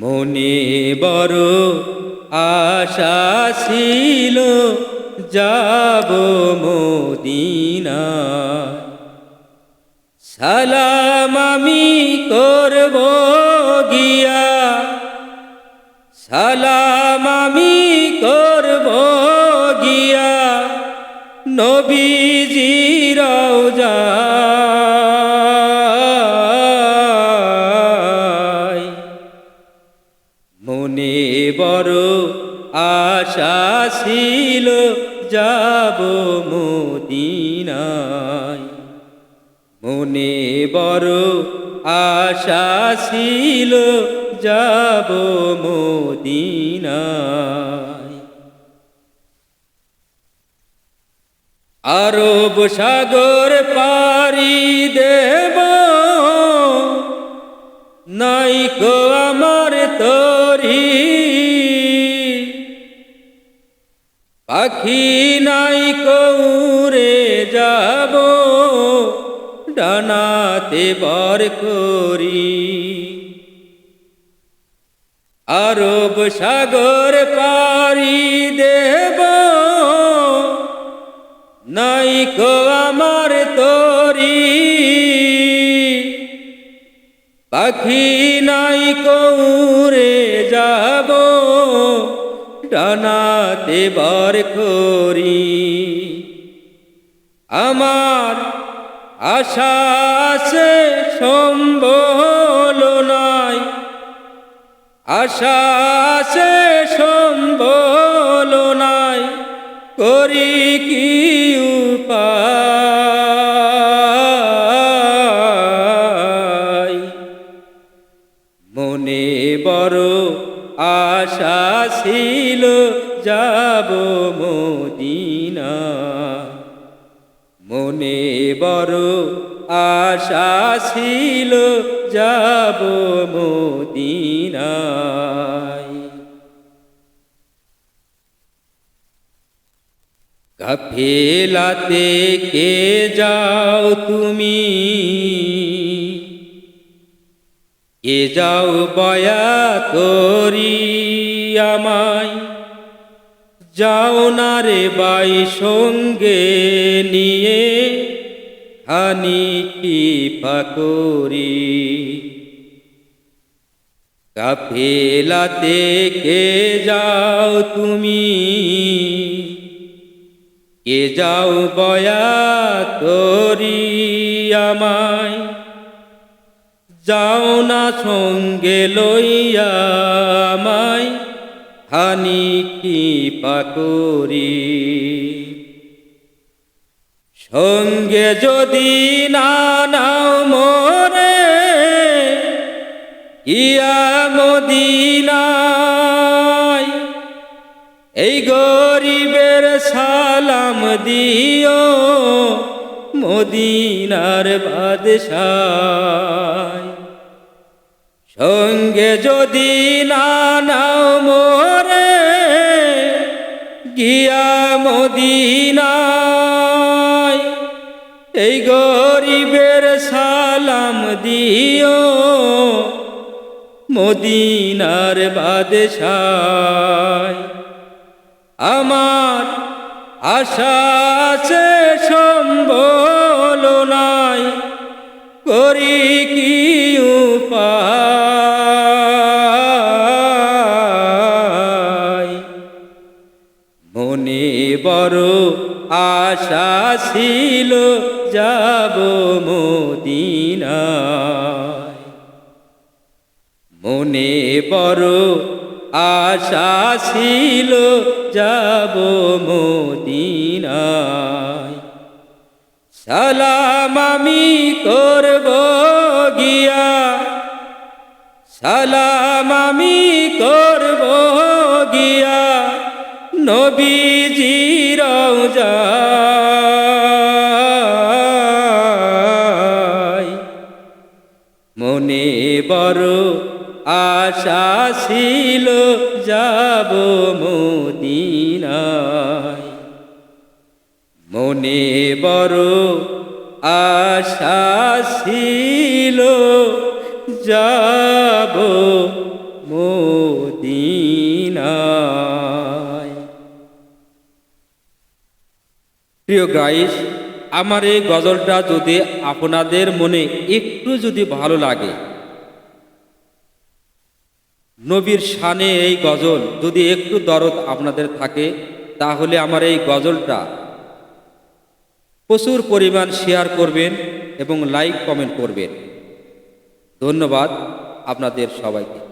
মনে বড় আশা ছিল যাব মদিনায়। সালাম আমি করব গিয়া, সালাম আমি করব গিয়া নবীজির রওজায়। মনে বড় আশা ছিল যাব মদিনায়। মনে বড় আশা ছিল যাব মদিনায়। আরব সাগর পাড়ি দেব, নাইকো আমার তরি, পাখি নাইকো উড়ে যাব ডানাতে বর করি। আরব সাগর পাড়ি দেব, নাইকো আমার তরি, পাখি নাইকো উড়ে যাব ডানাতে বর করি। আমার আশা আছে সম্বল নাই, আশা আছে সম্বল নাই, করি কি উপায়। মনে বড় আশা ছিল যাব মদিনায়। মনে বড় আশা ছিল যাব মদিনায়। কাফেলাতে কে যাও তুমি, কে যাও বয়া করি আমায়। যাও না রে বাই সঙ্গে নিয়ে, হানি কি পাকরি। কাফেলাতে কে যাও তুমি, কে যাও বয়া করি আমায়। যাও না সঙ্গে লইয়া আমায়, হানি কি পাকরি। সঙ্গে যদি না নাও মোরে, গিয়া মদিনায় এই গরিবের সালাম দিও মদিনার বাদশায়। সঙ্গে যদি না নাও মোরে, গিয়া মদিনায় এই গরিবের সালাম দিও মদিনার বাদশায়। আমার আশা আছে সম্বল নাই, করি কি উপায়। মনে বড় আশা ছিল যাব মদিনায়। মনে বড় আশা ছিল যাব মদিনায়। সালাম আমি করব গিয়া, সালাম আমি করব গিয়া নবীজির রওজায়। মনে বড় আশা ছিল যাব মদিনায়। মনে বড় আশা ছিল যাব মদিনায়। প্রিয় গাইস, আমার এই গজলটা যদি আপনাদের মনে একটু যদি ভালো লাগে, নবীর শানে এই গজল যদি একটু দরদ আপনাদের থাকে, তাহলে আমার এই গজলটা প্রচুর পরিমাণ শেয়ার করবেন এবং লাইক কমেন্ট করবেন। ধন্যবাদ আপনাদের সবাইকে।